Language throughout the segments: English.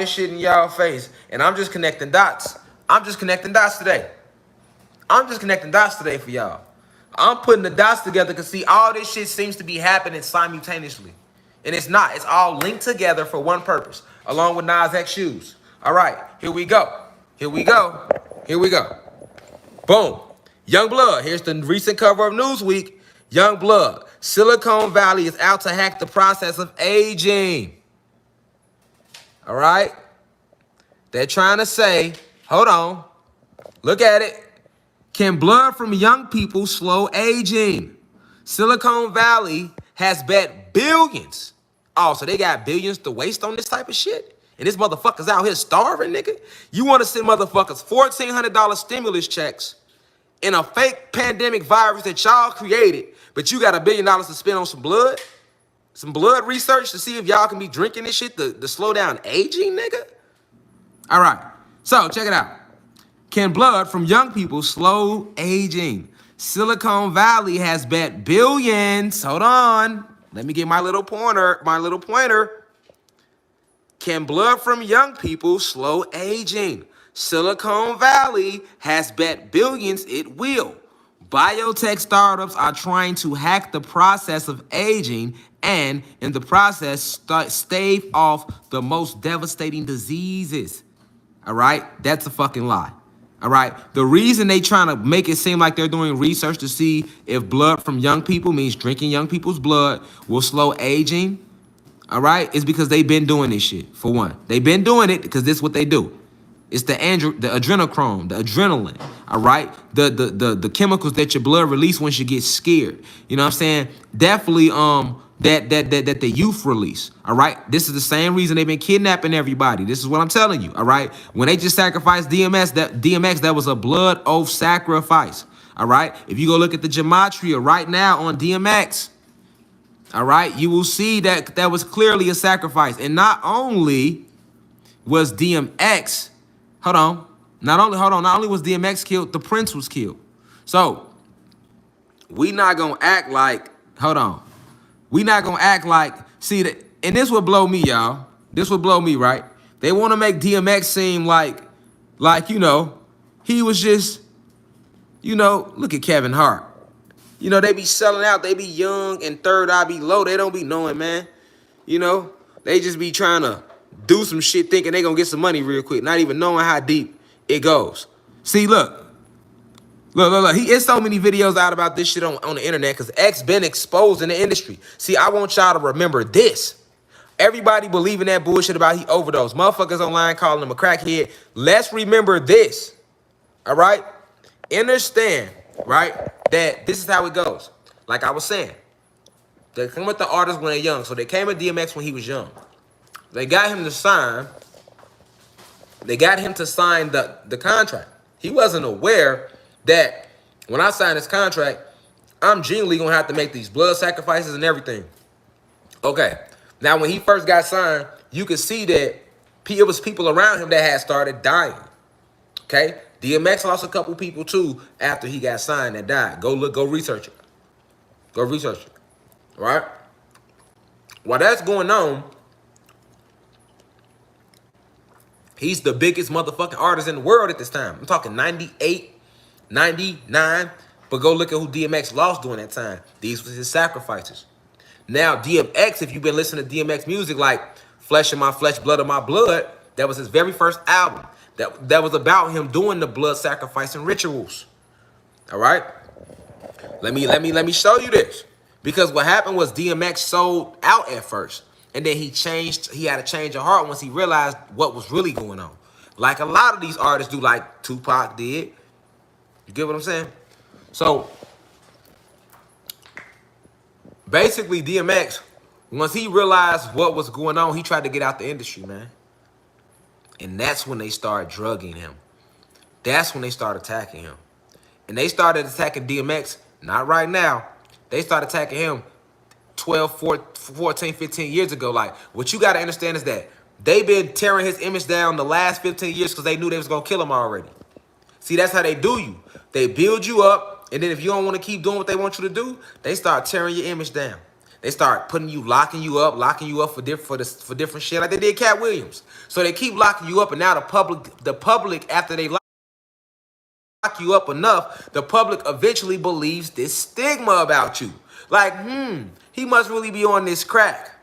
this shit in y'all face, and I'm just connecting dots. I'm just connecting dots today. I'm just connecting dots today for y'all. I'm putting the dots together because, see, all this shit seems to be happening simultaneously. And it's not. It's all linked together for one purpose, along with Nas X shoes. All right, here we go. Here we go. Here we go. Boom. Young Blood. Here's the recent cover of Newsweek. Young Blood. Silicon Valley is out to hack the process of aging. All right? They're trying to say, hold on. Look at it. Can blood from young people slow aging? Silicon Valley has bet billions. Oh, so they got billions to waste on this type of shit? And this motherfucker's out here starving, nigga? You want to send motherfuckers $1,400 stimulus checks in a fake pandemic virus that y'all created, but you got $1 billion to spend on some blood? Some blood research to see if y'all can be drinking this shit to slow down aging, nigga? All right, so check it out. Can blood from young people slow aging? Silicon Valley has bet billions. Hold on. Let me get my little pointer. Can blood from young people slow aging? Silicon Valley has bet billions it will. Biotech startups are trying to hack the process of aging and, in the process, stave off the most devastating diseases. All right? That's a fucking lie. All right? The reason they trying to make it seem like they're doing research to see if blood from young people means drinking young people's blood will slow aging, all right, is because they've been doing this shit, for one. They've been doing it because this is what they do. It's the adrenochrome, the adrenaline, all right? The chemicals that your blood release once you get scared. You know what I'm saying? Definitely that the youth release, all right? This is the same reason they've been kidnapping everybody. This is what I'm telling you, all right? When they just sacrificed DMX, that was a blood oath sacrifice, all right? If you go look at the gematria right now on DMX, all right, you will see that that was clearly a sacrifice. And not only was DMX, not only was DMX killed, the Prince was killed. So we not gonna act like, we not gonna act like, see that, and this would blow me, y'all. This would blow me, right? They want to make DMX seem like, you know, he was just, you know, look at Kevin Hart. You know, they be selling out. They be young and third eye be low. They don't be knowing, man. You know, they just be trying to do some shit thinking they gonna get some money real quick, not even knowing how deep it goes. See, look. There's so many videos out about this shit on the internet because X been exposed in the industry. See, I want y'all to remember this. Everybody believing that bullshit about he overdosed. Motherfuckers online calling him a crackhead. Let's remember this, all right? Understand, right, that this is how it goes. Like I was saying, they come with the artists when they're young. So they came with DMX when he was young. They got him to sign. They got him to sign the contract. He wasn't aware that when I sign this contract, I'm genuinely going to have to make these blood sacrifices and everything. Okay. Now, when he first got signed, you could see that it was people around him that had started dying. Okay. DMX lost a couple people, too, after he got signed that died. Go research it. Go research it. All right? While that's going on, he's the biggest motherfucking artist in the world at this time. I'm talking 98, 99. But go look at who DMX lost during that time. These was his sacrifices. Now, DMX, if you've been listening to DMX music like Flesh of My Flesh, Blood of My Blood, that was his very first album. That was about him doing the blood sacrificing rituals. All right? Let me show you this. Because what happened was DMX sold out at first. And then he had a change of heart once he realized what was really going on. Like a lot of these artists do, like Tupac did. You get what I'm saying? So, basically DMX, once he realized what was going on, he tried to get out the industry, man. And that's when they started drugging him. That's when they started attacking him. And they started attacking DMX, not right now. They started attacking him 12, 14, 15 years ago. Like, what you got to understand is that they've been tearing his image down the last 15 years because they knew they was going to kill him already. See, that's how they do you. They build you up, and then if you don't want to keep doing what they want you to do, they start tearing your image down. They start locking you up for different shit like they did Cat Williams. So they keep locking you up, and now the public after they lock you up enough, the public eventually believes this stigma about you. Like, he must really be on this crack.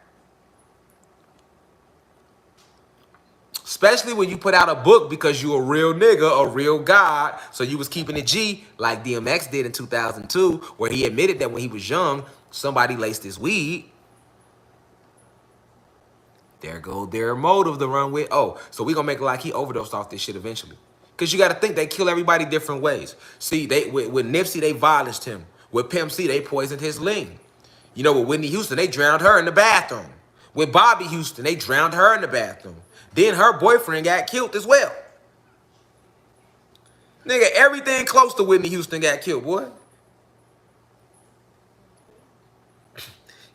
Especially when you put out a book because you a real nigga, a real god. So you was keeping it G like DMX did in 2002, where he admitted that when he was young, somebody laced his weed. There go their motive to run with. Oh, so we gonna make it like he overdosed off this shit eventually. Because you got to think they kill everybody different ways. See, with Nipsey, they violenced him. With Pimp C, they poisoned his lean. You know, with Whitney Houston, they drowned her in the bathroom. With Bobby Houston, they drowned her in the bathroom. Then her boyfriend got killed as well. Nigga, everything close to Whitney Houston got killed, boy.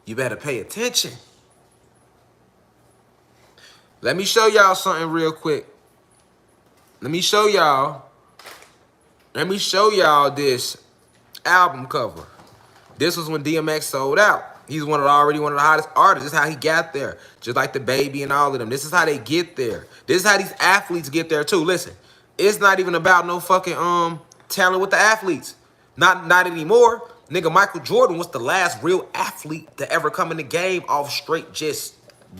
You better pay attention. Let me show y'all something real quick. Let me show y'all this album cover. This was when DMX sold out. He's already one of the hottest artists. This is how he got there. Just like the Baby and all of them. This is how they get there. This is how these athletes get there too. Listen, it's not even about no fucking talent with the athletes. Not anymore. Nigga, Michael Jordan was the last real athlete to ever come in the game off straight just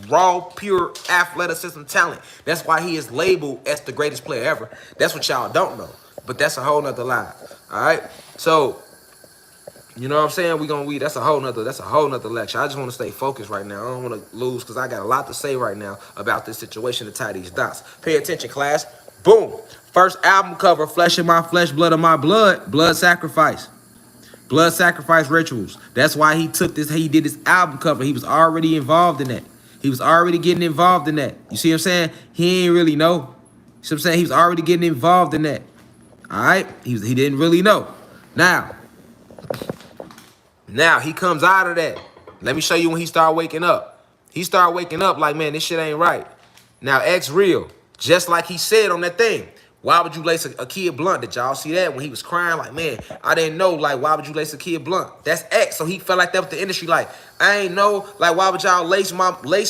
raw, pure athleticism talent. That's why he is labeled as the greatest player ever. That's what y'all don't know. But that's a whole nother lie. All right? So, you know what I'm saying? That's a whole nother lecture. I just want to stay focused right now. I don't want to lose because I got a lot to say right now about this situation to tie these dots. Pay attention, class. Boom. First album cover, Flesh in My Flesh, Blood of My Blood, Blood Sacrifice. Blood Sacrifice Rituals. That's why he did this album cover. He was already involved in that. He was already getting involved in that. You see what I'm saying? He ain't really know. You see what I'm saying? He was already getting involved in that. All right? He didn't really know. Now he comes out of that. Let me show you when he started waking up. He started waking up like, man, this shit ain't right. Now, X real. Just like he said on that thing. Why would you lace a kid blunt? Did y'all see that when he was crying? Like, man, I didn't know. Like, why would you lace a kid blunt? That's X. So he felt like that with the industry. Like, I ain't know. Like, why would y'all lace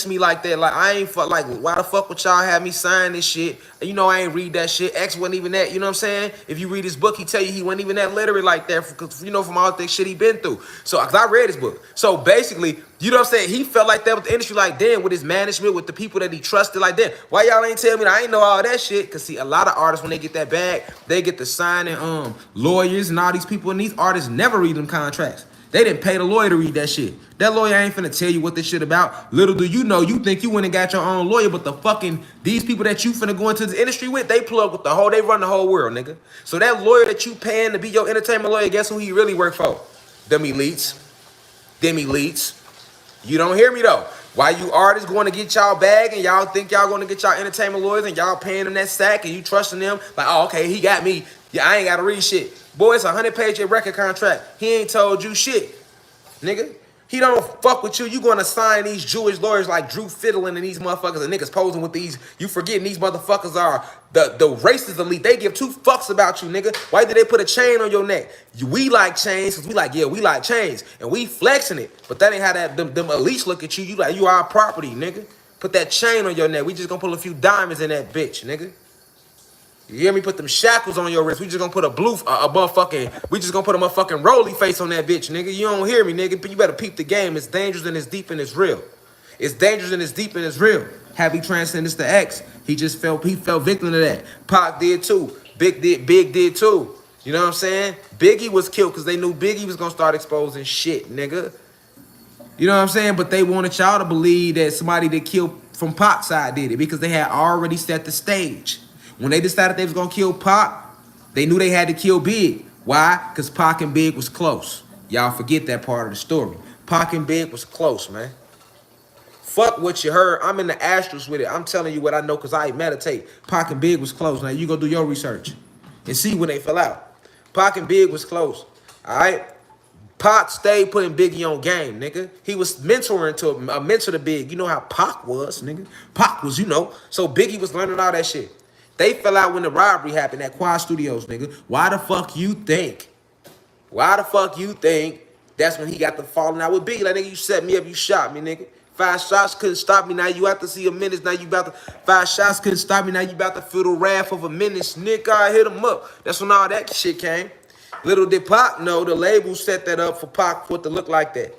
me like that? Like, I ain't felt like, why the fuck would y'all have me sign this shit? And you know, I ain't read that shit. X wasn't even that. You know what I'm saying? If you read his book, he tell you he wasn't even that literate like that. Because, you know, from all the shit he been through. So, because I read his book. So basically, you know what I'm saying? He felt like that with the industry, like, damn, with his management, with the people that he trusted, like, damn, why y'all ain't tell me that I ain't know all that shit? Because, see, a lot of artists, when they get that bag, they get the signing lawyers and all these people, and these artists never read them contracts. They didn't pay the lawyer to read that shit. That lawyer ain't finna tell you what this shit about. Little do you know, you think you went and got your own lawyer, but these people that you finna go into the industry with, they plug with they run the whole world, nigga. So that lawyer that you paying to be your entertainment lawyer, guess who he really work for? Them elites. You don't hear me though. Why you artists going to get y'all bag and y'all think y'all going to get y'all entertainment lawyers and y'all paying them that sack and you trusting them? Like, oh, okay, he got me. Yeah, I ain't got to read shit. Boy, it's a 100-page record contract. He ain't told you shit, nigga. He don't fuck with you. You going to sign these Jewish lawyers like Drew Fiddling and these motherfuckers and niggas posing with these. You forgetting these motherfuckers are the racist elite. They give two fucks about you, nigga. Why did they put a chain on your neck? We like chains because we like, yeah, we like chains. And we flexing it. But that ain't how them elites look at you. You like, you our property, nigga. Put that chain on your neck. We just gonna put a few diamonds in that bitch, nigga. You hear me? Put them shackles on your wrist. We just gonna put we just gonna put a motherfucking roly face on that bitch, nigga. You don't hear me, nigga. But you better peep the game. It's dangerous and it's deep and it's real. It's dangerous and it's deep and it's real. Happy transcendence to X. He fell victim to that. Pac did too. Big did too. You know what I'm saying? Biggie was killed because they knew Biggie was gonna start exposing shit, nigga. You know what I'm saying? But they wanted y'all to believe that somebody that killed from Pac's side did it because they had already set the stage. When they decided they was gonna kill Pac, they knew they had to kill Big. Why? Because Pac and Big was close. Y'all forget that part of the story. Pac and Big was close, man. Fuck what you heard. I'm in the astrals with it. I'm telling you what I know because I meditate. Pac and Big was close. Now you go do your research and see when they fell out. Pac and Big was close. All right? Pac stayed putting Biggie on game, nigga. He was mentoring to a mentor to Big. You know how Pac was, nigga. Pac was, you know. So Biggie was learning all that shit. They fell out when the robbery happened at Quad Studios, nigga. Why the fuck you think that That's when he got the falling out with Biggie. Like, nigga, you set me up, you shot me, nigga. 5 shots couldn't stop me. Now you out to see a menace. Now you about to 5 shots couldn't stop me. Now you about to feel the wrath of a menace. Nigga, I hit him up. That's when all that shit came. Little did Pac know the label set that up for Pac for it to look like that.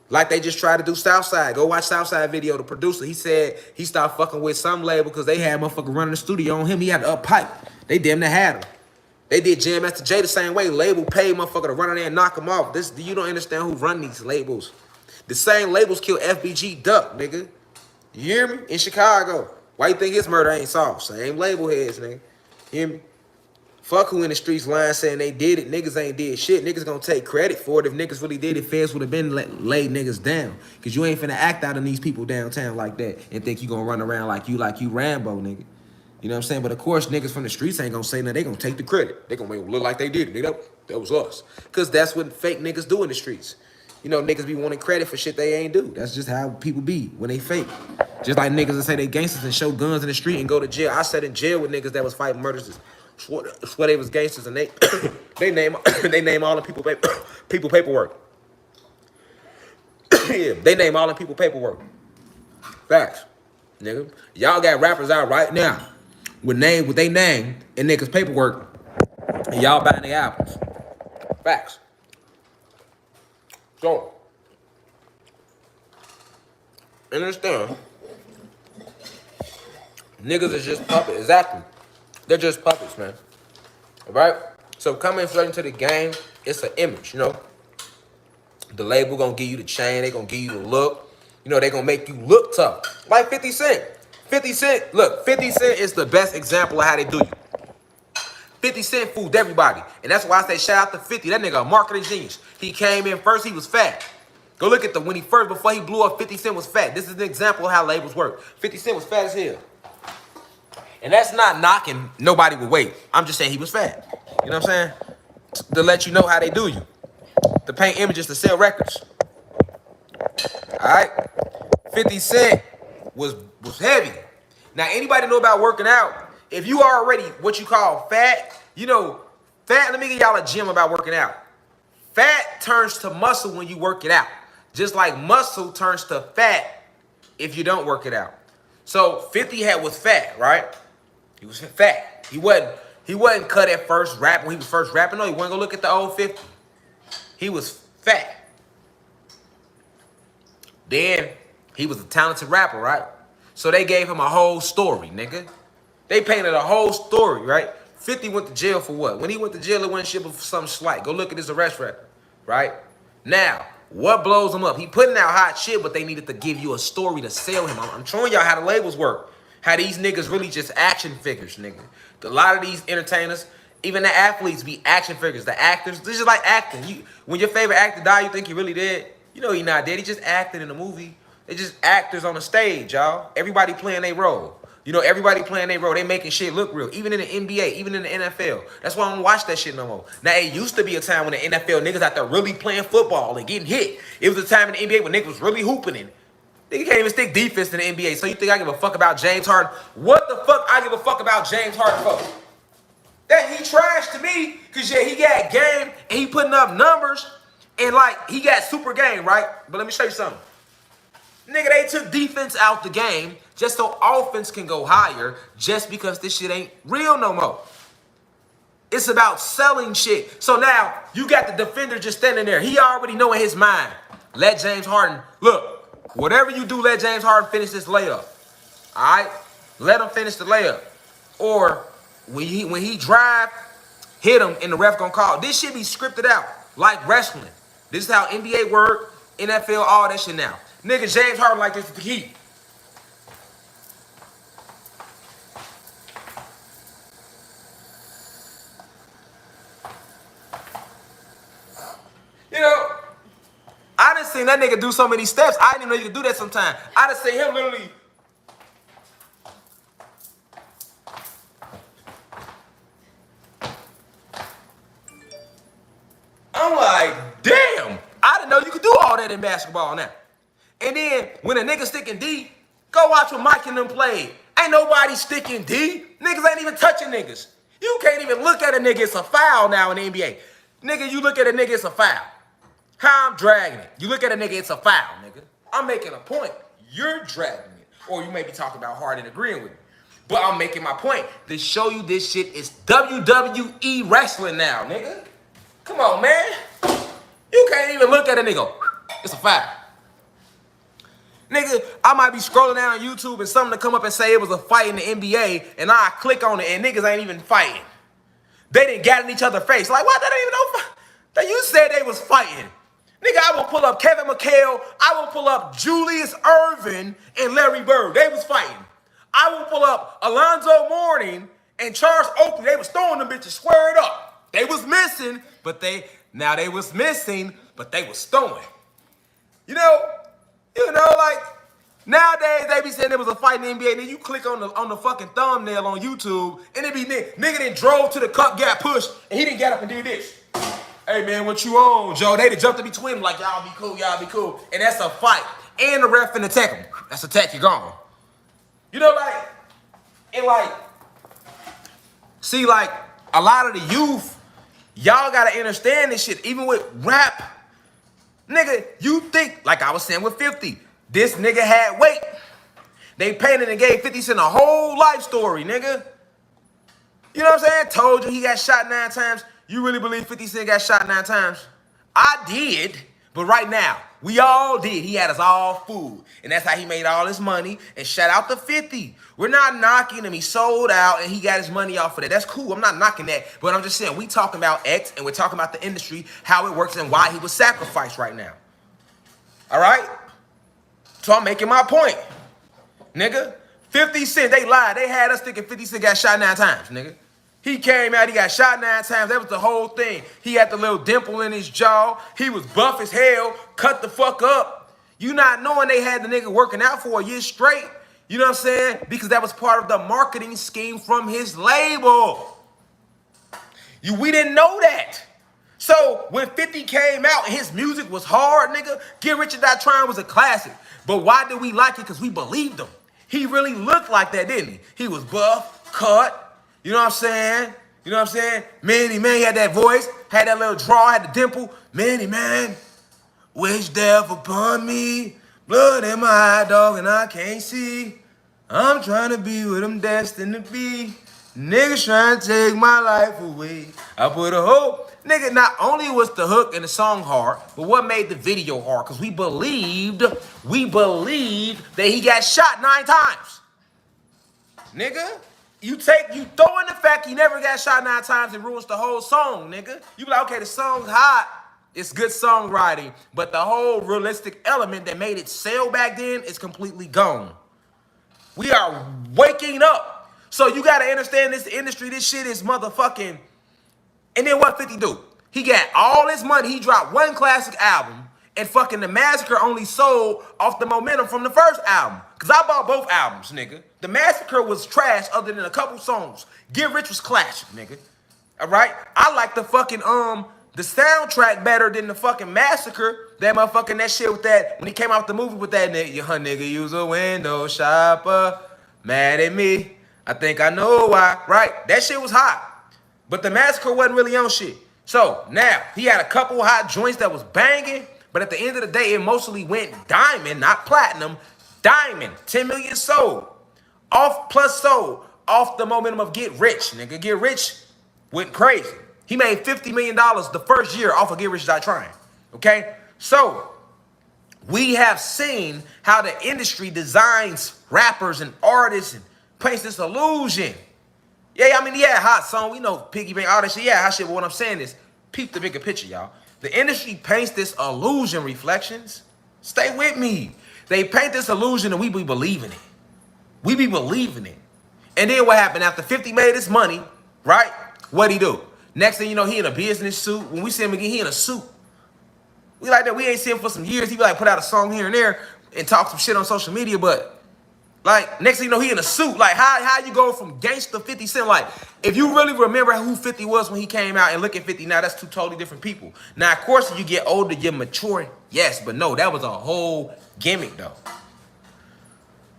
Like they just tried to do Southside. Go watch Southside video. The producer, he said he stopped fucking with some label because they had motherfucker running the studio on him. He had to up pipe. They damn near had him. They did Jam Master Jay the same way. Label paid motherfucker to run in there and knock him off. This, you don't understand who run these labels. The same labels killed FBG Duck, nigga. You hear me? In Chicago. Why you think his murder ain't solved? Same label heads, nigga. You hear me? Fuck who in the streets lying saying they did it. Niggas ain't did shit. Niggas gonna take credit for it. If niggas really did it, feds would have been laid niggas down. Cause you ain't finna act out on these people downtown like that and think you gonna run around like you Rambo, nigga. You know what I'm saying? But of course, niggas from the streets ain't gonna say nothing. They gonna take the credit. They gonna make it look like they did it. Nigga, that was us. Cause that's what fake niggas do in the streets. You know, niggas be wanting credit for shit they ain't do. That's just how people be when they fake. Just like niggas that say they gangsters and show guns in the street and go to jail. I sat in jail with niggas that was fighting murders. Swear they was gangsters and they they name all the people paperwork. Yeah, they name all the people paperwork. Facts, nigga. Y'all got rappers out right now with they name and niggas paperwork, and y'all buying their albums. Facts. So, understand, niggas is just puppets. Exactly. They're just puppets, man. All right? So coming straight into the game, it's an image, you know? The label gonna give you the chain. They gonna give you the look. You know, they gonna make you look tough. Like 50 Cent. 50 Cent, look, 50 Cent is the best example of how they do you. 50 Cent fooled everybody. And that's why I say shout out to 50. That nigga a marketing genius. He came in first, he was fat. Go look at when he first, before he blew up, 50 Cent was fat. This is an example of how labels work. 50 Cent was fat as hell. And that's not knocking nobody with weight. I'm just saying he was fat. You know what I'm saying? To let you know how they do you. To paint images to sell records. All right? 50 Cent was heavy. Now, anybody know about working out? If you are already what you call fat, you know, fat, let me give y'all a gem about working out. Fat turns to muscle when you work it out. Just like muscle turns to fat if you don't work it out. So 50 was fat, right? He was fat. He wasn't cut at first rapping. When he was first rapping, no, he wasn't gonna look at the old 50. He was fat. Then he was a talented rapper, right? So they gave him a whole story, nigga. They painted a whole story, right? 50 went to jail for what? When he went to jail, it wasn't shit for something slight. Go look at his arrest record, right? Now, what blows him up? He putting out hot shit, but they needed to give you a story to sell him. I'm showing y'all how the labels work. How these niggas really just action figures, nigga. A lot of these entertainers, even the athletes, be action figures. The actors, this is like acting. When your favorite actor die, you think he really dead? You know he not dead. He just acted in a movie. They just actors on the stage, y'all. Everybody playing their role. You know, everybody playing their role. They making shit look real. Even in the NBA, even in the NFL. That's why I don't watch that shit no more. Now, it used to be a time when the NFL niggas out there really playing football and getting hit. It was a time in the NBA when niggas was really hooping in. Nigga can't even stick defense in the NBA. So you think I give a fuck about James Harden? What the fuck I give a fuck about James Harden for? That he trashed to me, because yeah, he got game and he putting up numbers and like he got super game, right? But let me show you something. Nigga, they took defense out the game just so offense can go higher just because this shit ain't real no more. It's about selling shit. So now you got the defender just standing there. He already know in his mind. Let James Harden, look, whatever you do, let James Harden finish this layup. All right? Let him finish the layup. Or when he drive, hit him and the ref gonna call. This shit be scripted out like wrestling. This is how NBA work, NFL, all that shit now. Nigga, James Harden like this with the Heat. You know, I done seen that nigga do so many steps. I didn't even know you could do that sometimes. I done seen him literally. I'm like, damn. I didn't know you could do all that in basketball now. And then when a nigga sticking D, go watch what Mike and them played. Ain't nobody sticking D. Niggas ain't even touching niggas. You can't even look at a nigga, it's a foul now in the NBA. Nigga, you look at a nigga, it's a foul. How I'm dragging it. You look at a nigga, it's a foul, nigga. I'm making a point. You're dragging it. Or you may be talking about hard and agreeing with me. But I'm making my point to show you this shit is WWE wrestling now, nigga. Come on, man. You can't even look at a nigga. It's a foul. Nigga, I might be scrolling down on YouTube and something to come up and say it was a fight in the NBA, and I click on it and niggas ain't even fighting. They didn't get in each other's face. Like, what? They don't even know. That you said they was fighting. Nigga, I will pull up Kevin McHale. I will pull up Julius Erving and Larry Bird. They was fighting. I will pull up Alonzo Mourning and Charles Oakley. They was throwing them bitches squared up. They was missing, but they was throwing. You know, like nowadays they be saying there was a fight in the NBA, and then you click on the fucking thumbnail on YouTube, and it be nigga then drove to the cup, got pushed, and he didn't get up and do this. Hey man, what you on, Joe? They done jumped in between them like y'all be cool, and that's a fight. And the ref finna attack him. That's a tech, you're gone. You know, like, and like, see, like, a lot of the youth, y'all gotta understand this shit. Even with rap, nigga, you think, like I was saying with 50, this nigga had weight. They painted and gave 50 Cent a whole life story, nigga. You know what I'm saying? Told you he got shot 9 times. You really believe 50 Cent got shot 9 times? I did, but right now, we all did. He had us all fooled. And that's how he made all his money. And shout out to 50. We're not knocking him. He sold out and he got his money off of that. That's cool. I'm not knocking that. But I'm just saying, we talking about X and we're talking about the industry, how it works and why he was sacrificed right now. All right? So I'm making my point. Nigga, 50 Cent, they lied. They had us thinking 50 Cent got shot 9 times, nigga. He came out, he got shot 9 times. That was the whole thing. He had the little dimple in his jaw. He was buff as hell, cut the fuck up. You not knowing they had the nigga working out for a year straight. You know what I'm saying? Because that was part of the marketing scheme from his label. We didn't know that. So when 50 came out and his music was hard, nigga, Get Rich or Die Trying was a classic. But why did we like it? Because we believed him. He really looked like that, didn't he? He was buff, cut. You know what I'm saying? You know what I'm saying? Manny, man, he had that voice, had that little draw, had the dimple. Manny, man, wish death upon me. Blood in my eye, dog, and I can't see. I'm trying to be what I'm destined to be. Niggas trying to take my life away. I put a hope. Nigga, not only was the hook and the song hard, but what made the video hard? Because we believed that he got shot 9 times. Nigga. You throw in the fact he never got shot 9 times and ruins the whole song, nigga. You be like, okay, the song's hot. It's good songwriting. But the whole realistic element that made it sell back then is completely gone. We are waking up. So you got to understand this industry. This shit is motherfucking. And then what 50 do? He got all his money. He dropped 1 classic album. And fucking The Massacre only sold off the momentum from the first album. Because I bought both albums, nigga. The Massacre was trash other than a couple songs. Get Rich was classic, nigga. All right? I like the fucking, the soundtrack better than the fucking Massacre. That motherfucking, that shit with that, when he came out the movie with that nigga, your nigga use a window shopper. Mad at me. I think I know why. Right? That shit was hot. But the Massacre wasn't really on shit. So, now, he had a couple hot joints that was banging. But at the end of the day, it mostly went diamond, not platinum. Diamond, 10 million sold. Off the momentum of Get Rich, nigga. Get Rich went crazy. He made $50 million the first year off of Get Rich Die Trying. Okay? So, we have seen how the industry designs rappers and artists and paints this illusion. Yeah, I mean, yeah, hot song. We know Piggy Bank, all that shit. Yeah, hot shit. But what I'm saying is, peep the bigger picture, y'all. The industry paints this illusion, Reflections. Stay with me. They paint this illusion and we be believing it. We be believing it. And then what happened? After 50 made his money, right? What'd he do? Next thing you know, he in a business suit. When we see him again, he in a suit. We like that. We ain't seen him for some years. He be like, put out a song here and there and talk some shit on social media. But like, next thing you know, he in a suit. Like, how you go from gangster 50 Cent? Like, if you really remember who 50 was when he came out and look at 50 now, that's 2 totally different people. Now, of course, as you get older, you're maturing. Yes, but no, that was a whole gimmick, though.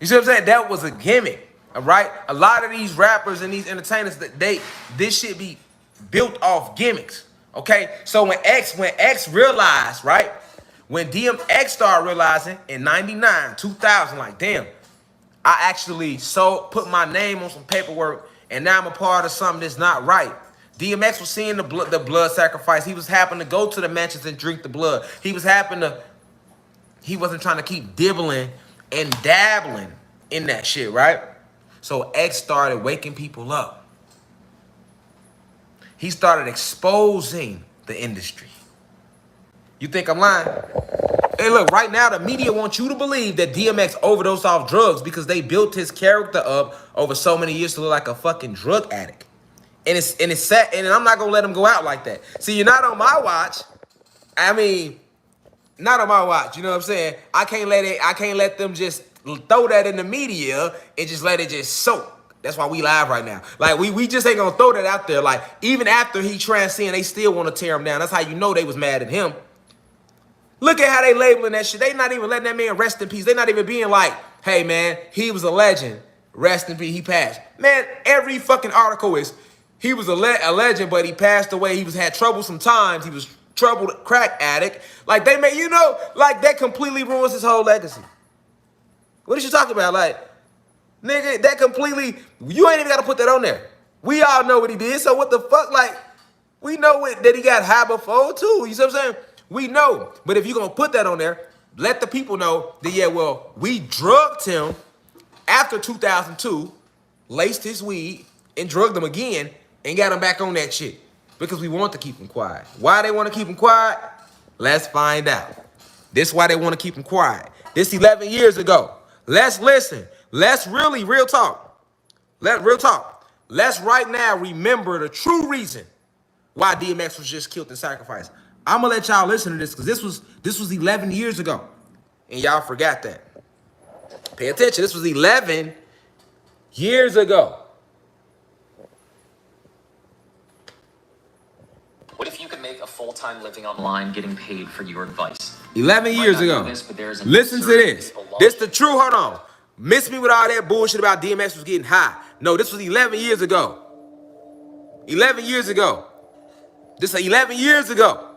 You see what I'm saying? That was a gimmick, all right? A lot of these rappers and these entertainers, this shit be built off gimmicks, Okay, so when X realized, right? When DMX started realizing in 99, 2000, like, damn, I actually put my name on some paperwork, and now I'm a part of something that's not right. DMX was seeing the blood sacrifice. He was happen to go to the mansions and drink the blood. He wasn't trying to keep dibbling and dabbling in that shit, right? So X started waking people up. He started exposing the industry. You think I'm lying? Hey, look, right now the media wants you to believe that DMX overdosed off drugs because they built his character up over so many years to look like a fucking drug addict. And it's sad, and I'm not gonna let him go out like that. See, you're not on my watch. I mean, not on my watch. You know what I'm saying? I can't let them just throw that in the media and just let it just soak. That's why we live right now. Like, we just ain't gonna throw that out there. Like, even after he transcended, they still want to tear him down. That's how you know they was mad at him. Look at how they labeling that shit. They not even letting that man rest in peace. They not even being like, hey, man, he was a legend. Rest in peace. He passed. Man, every fucking article is, he was a legend, but he passed away. He had troublesome times. He was troubled crack addict. Like, they made, you know, like, that completely ruins his whole legacy. What is you talking about? Like, nigga, that completely, you ain't even got to put that on there. We all know what he did, so what the fuck? Like, we know that he got high before, too. You see what I'm saying? We know. But if you're going to put that on there, let the people know that, yeah, well, we drugged him after 2002, laced his weed, and drugged him again, and got him back on that shit. Because we want to keep him quiet. Why they want to keep him quiet? Let's find out. This is why they want to keep him quiet. This 11 years ago. Let's listen. Let's really, real talk. Real talk. Let's right now remember the true reason why DMX was just killed and sacrificed. I'm gonna let y'all listen to this because this was 11 years ago, and y'all forgot that. Pay attention. This was 11 years ago. What if you could make a full-time living online getting paid for your advice? 11 years ago. Listen to this. This the true. Hold on. Miss me with all that bullshit about DMX was getting high. No, this was 11 years ago. 11 years ago. This is 11 years ago.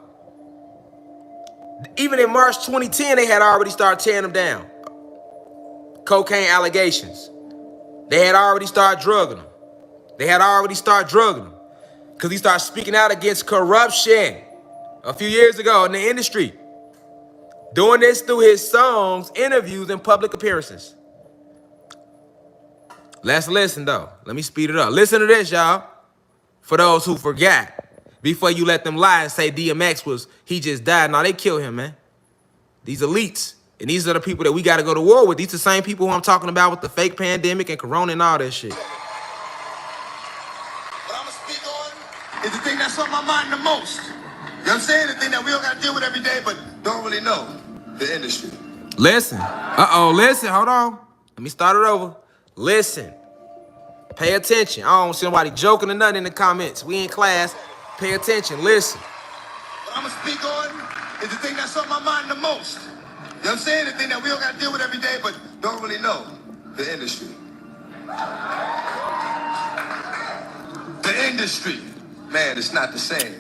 Even in March 2010, they had already started tearing him down. Cocaine allegations. They had already started drugging him. Because he started speaking out against corruption a few years ago in the industry. Doing this through his songs, interviews, and public appearances. Let's listen, though. Let me speed it up. Listen to this, y'all. For those who forgot. Before you let them lie and say DMX he just died. No, they killed him, man. These elites. And these are the people that we got to go to war with. These are the same people who I'm talking about with the fake pandemic and corona and all that shit. What I'm going to speak on is the thing that's on my mind the most. You know what I'm saying? The thing that we don't got to deal with every day, but don't really know. The industry. Listen. Listen. Hold on. Let me start it over. Listen. Pay attention. I don't see nobody joking or nothing in the comments. We in class. Pay attention. Listen. What I'm going to speak on is the thing that's on my mind the most. You know what I'm saying? The thing that we don't got to deal with every day, but don't really know. The industry. The industry. Man, it's not the same.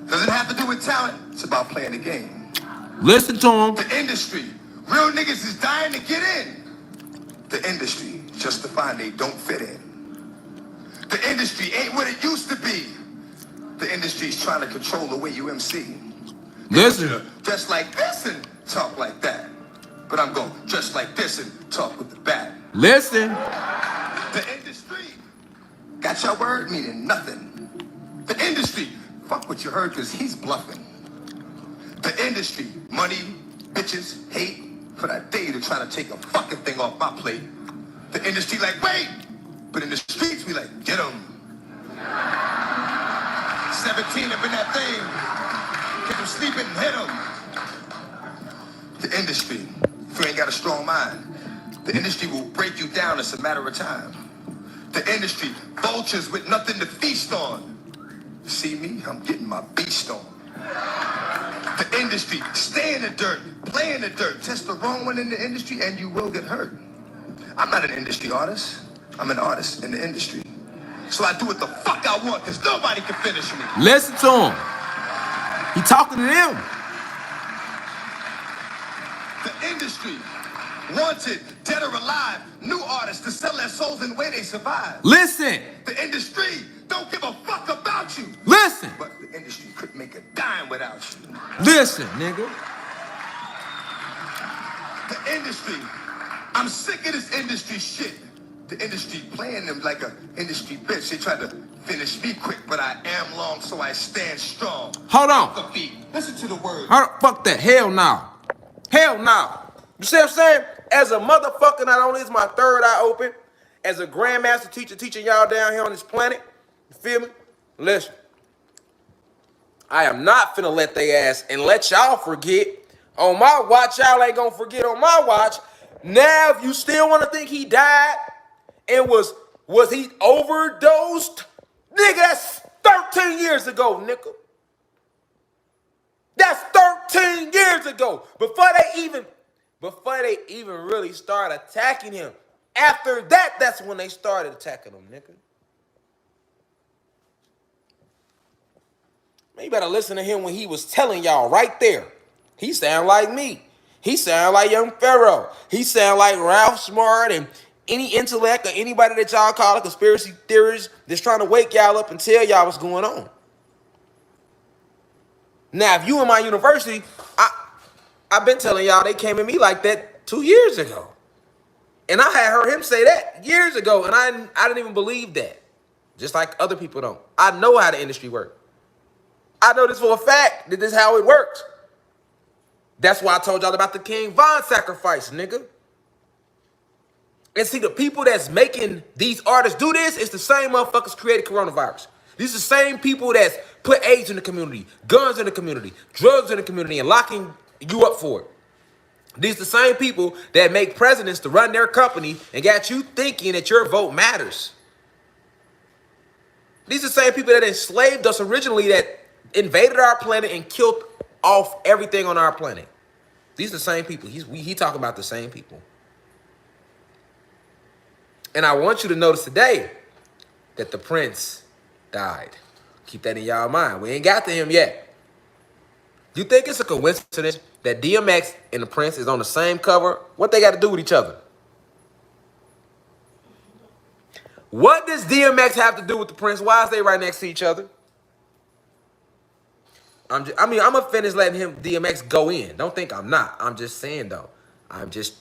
Doesn't have to do with talent. It's about playing the game. Listen to him. The industry. Real niggas is dying to get in. The industry. Just to find they don't fit in. The industry ain't what it used to be. The industry's trying to control the way you MC. Listen. Dress like this and talk like that. But I'm going dress like this and talk with the bat. Listen. The industry got your word meaning nothing. The industry, fuck what you heard because he's bluffing. The industry, money, bitches, hate, for that day to try to take a fucking thing off my plate. The industry like, wait! But in the streets, we like, get him. 17 up in that thing. Get him sleeping and hit him. The industry, if you ain't got a strong mind, the industry will break you down. It's a matter of time. The industry, vultures with nothing to feast on. See me? I'm getting my beast on. The industry, stay in the dirt, play in the dirt. Test the wrong one in the industry and you will get hurt. I'm not an industry artist. I'm an artist in the industry. So I do what the fuck I want, because nobody can finish me. Listen to him. He talking to them. The industry wanted, dead or alive, new artists to sell their souls in the way they survive. Listen. The industry don't give a fuck about you. Listen. But the industry couldn't make a dime without you. Listen, nigga. The industry, I'm sick of this industry shit. The industry playing them like a industry bitch. They try to finish me quick, but I am long, so I stand strong. Hold on. The beat. Listen to the words. Hold on. Fuck that. Hell no. Hell no. You see what I'm saying? As a motherfucker, not only is my third eye open, as a grandmaster teacher teaching y'all down here on this planet, you feel me? Listen. I am not finna let they ass and let y'all forget. On my watch, y'all ain't gonna forget on my watch. Now, if you still wanna think he died and was he overdosed? Nigga, that's 13 years ago, nigga. That's 13 years ago. Before they even really start attacking him. After that, that's when they started attacking him, nigga. Man, you better listen to him when he was telling y'all right there. He sound like me. He sound like Young Pharaoh. He sound like Ralph Smart and any intellect or anybody that y'all call a conspiracy theorist that's trying to wake y'all up and tell y'all what's going on. Now, if you in my university, I've been telling y'all they came at me like that 2 years ago. And I had heard him say that years ago, and I didn't even believe that. Just like other people don't. I know how the industry works. I know this for a fact that this is how it works. That's why I told y'all about the King Von sacrifice, nigga. And see, the people that's making these artists do this, it's the same motherfuckers created coronavirus. These are the same people that's put AIDS in the community, guns in the community, drugs in the community, and locking you up for it. These are the same people that make presidents to run their company and got you thinking that your vote matters. These are the same people that enslaved us originally, that invaded our planet and killed off everything on our planet. These are the same people. He talking about the same people. And I want you to notice today that the Prince died. Keep that in y'all mind. We ain't got to him yet. You think it's a coincidence that DMX and the Prince is on the same cover? What they got to do with each other? What does DMX have to do with the Prince? Why is they right next to each other? I'm gonna finish letting DMX go in. Don't think I'm not. I'm just saying though. I'm just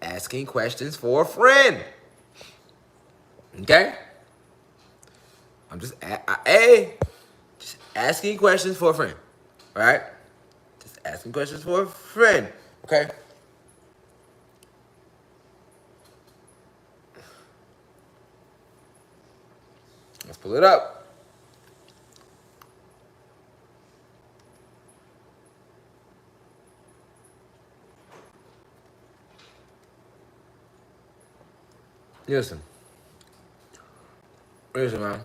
asking questions for a friend. Okay? I'm just asking questions for a friend. All right? Just asking questions for a friend. Okay? Let's pull it up. Listen, man.